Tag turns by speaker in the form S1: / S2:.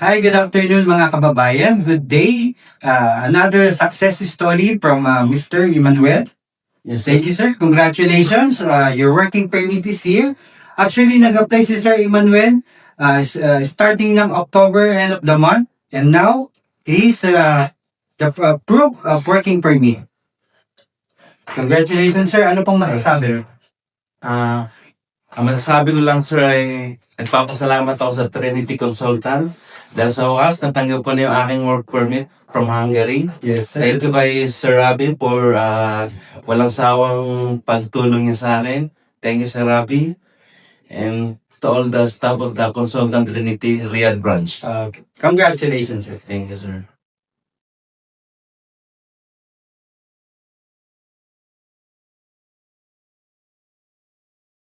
S1: Hi, good afternoon mga kababayan. Good day. Another success story from Mr. Emmanuel. Yes, thank you, sir. Congratulations. Your working permit is here. Actually, nag-apply si Sir Emmanuel starting ng October, end of the month. And now, he's the approved working permit. Congratulations, sir. Ano pong masasabi?
S2: Ang masasabi ko lang, sir, ay nagpapasalamat ako sa Trinity Consultant dahil sa wakas natanggap ko na yung aking work permit from Hungary.
S1: Yes, sir.
S2: Thank you kay Sir Rabi for walang sawang pagtulong niya sa akin. Thank you, Sir Rabi. And to all the staff of the Consultant Trinity Riyadh branch.
S1: Congratulations, sir.
S2: Thank you, sir.